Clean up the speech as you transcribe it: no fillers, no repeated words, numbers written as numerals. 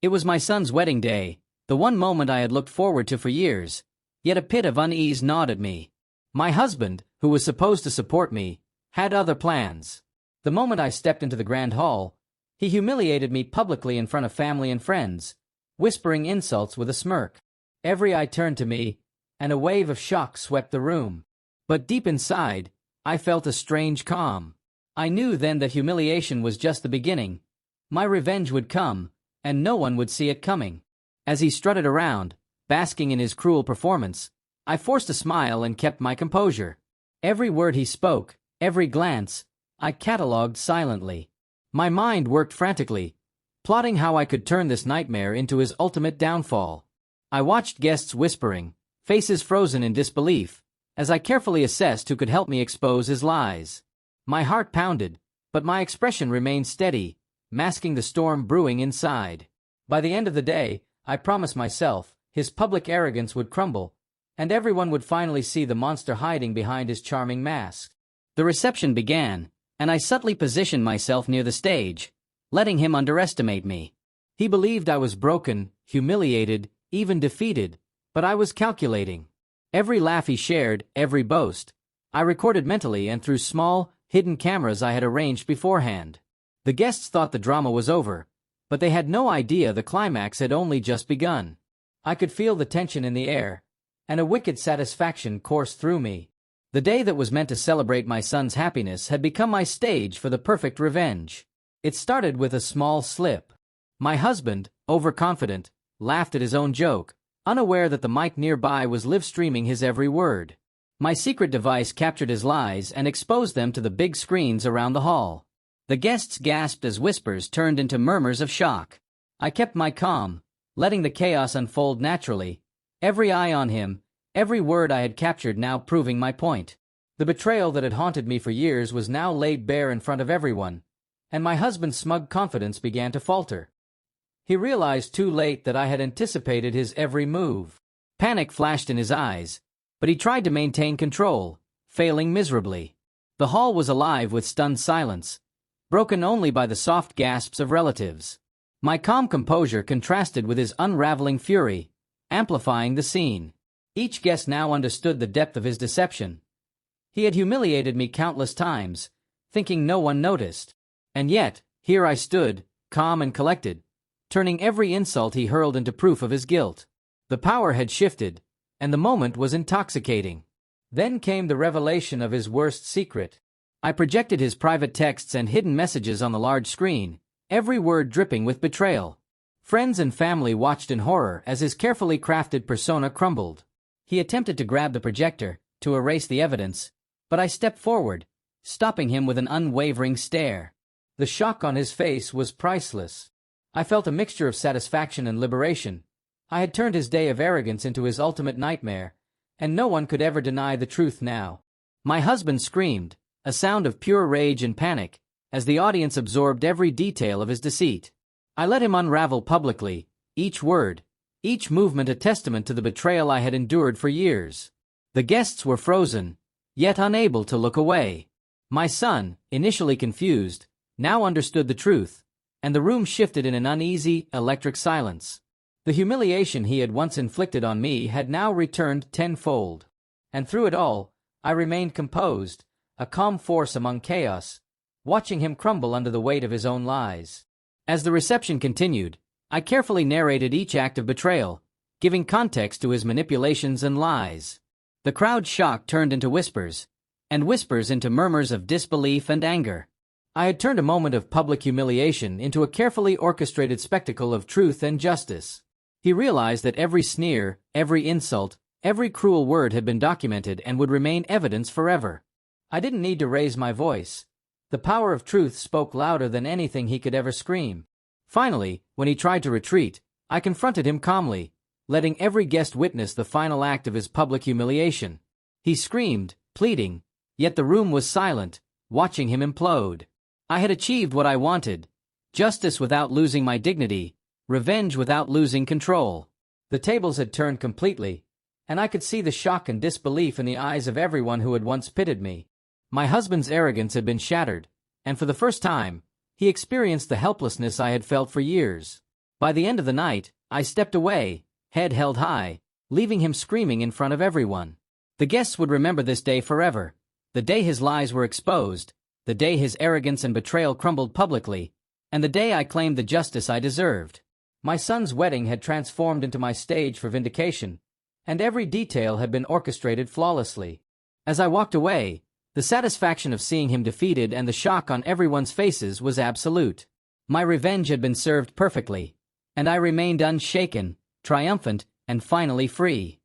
It was my son's wedding day, the one moment I had looked forward to for years, yet a pit of unease gnawed at me. My husband, who was supposed to support me, had other plans. The moment I stepped into the grand hall, he humiliated me publicly in front of family and friends, whispering insults with a smirk. Every eye turned to me, and a wave of shock swept the room. But deep inside, I felt a strange calm. I knew then that humiliation was just the beginning. My revenge would come, and no one would see it coming. As he strutted around, basking in his cruel performance, I forced a smile and kept my composure. Every word he spoke, every glance, I catalogued silently. My mind worked frantically, plotting how I could turn this nightmare into his ultimate downfall. I watched guests whispering, faces frozen in disbelief, as I carefully assessed who could help me expose his lies. My heart pounded, but my expression remained steady, masking the storm brewing inside. By the end of the day, I promised myself, his public arrogance would crumble, and everyone would finally see the monster hiding behind his charming mask. The reception began, and I subtly positioned myself near the stage, letting him underestimate me. He believed I was broken, humiliated, even defeated, but I was calculating. Every laugh he shared, every boast, I recorded mentally and through small, hidden cameras I had arranged beforehand. The guests thought the drama was over, but they had no idea the climax had only just begun. I could feel the tension in the air, and a wicked satisfaction coursed through me. The day that was meant to celebrate my son's happiness had become my stage for the perfect revenge. It started with a small slip. My husband, overconfident, laughed at his own joke, unaware that the mic nearby was live-streaming his every word. My secret device captured his lies and exposed them to the big screens around the hall. The guests gasped as whispers turned into murmurs of shock. I kept my calm, letting the chaos unfold naturally, every eye on him, every word I had captured now proving my point. The betrayal that had haunted me for years was now laid bare in front of everyone, and my husband's smug confidence began to falter. He realized too late that I had anticipated his every move. Panic flashed in his eyes, but he tried to maintain control, failing miserably. The hall was alive with stunned silence, broken only by the soft gasps of relatives. My calm composure contrasted with his unraveling fury, amplifying the scene. Each guest now understood the depth of his deception. He had humiliated me countless times, thinking no one noticed. And yet, here I stood, calm and collected, turning every insult he hurled into proof of his guilt. The power had shifted, and the moment was intoxicating. Then came the revelation of his worst secret. I projected his private texts and hidden messages on the large screen, every word dripping with betrayal. Friends and family watched in horror as his carefully crafted persona crumbled. He attempted to grab the projector, to erase the evidence, but I stepped forward, stopping him with an unwavering stare. The shock on his face was priceless. I felt a mixture of satisfaction and liberation. I had turned his day of arrogance into his ultimate nightmare, and no one could ever deny the truth now. My husband screamed, a sound of pure rage and panic, as the audience absorbed every detail of his deceit. I let him unravel publicly, each word, each movement a testament to the betrayal I had endured for years. The guests were frozen, yet unable to look away. My son, initially confused, now understood the truth, and the room shifted in an uneasy, electric silence. The humiliation he had once inflicted on me had now returned tenfold. And through it all, I remained composed, a calm force among chaos, watching him crumble under the weight of his own lies. As the reception continued, I carefully narrated each act of betrayal, giving context to his manipulations and lies. The crowd's shock turned into whispers, and whispers into murmurs of disbelief and anger. I had turned a moment of public humiliation into a carefully orchestrated spectacle of truth and justice. He realized that every sneer, every insult, every cruel word had been documented and would remain evidence forever. I didn't need to raise my voice. The power of truth spoke louder than anything he could ever scream. Finally, when he tried to retreat, I confronted him calmly, letting every guest witness the final act of his public humiliation. He screamed, pleading, yet the room was silent, watching him implode. I had achieved what I wanted: justice without losing my dignity, revenge without losing control. The tables had turned completely, and I could see the shock and disbelief in the eyes of everyone who had once pitied me. My husband's arrogance had been shattered, and for the first time, he experienced the helplessness I had felt for years. By the end of the night, I stepped away, head held high, leaving him screaming in front of everyone. The guests would remember this day forever, the day his lies were exposed, the day his arrogance and betrayal crumbled publicly, and the day I claimed the justice I deserved. My son's wedding had transformed into my stage for vindication, and every detail had been orchestrated flawlessly. As I walked away, the satisfaction of seeing him defeated and the shock on everyone's faces was absolute. My revenge had been served perfectly, and I remained unshaken, triumphant, and finally free.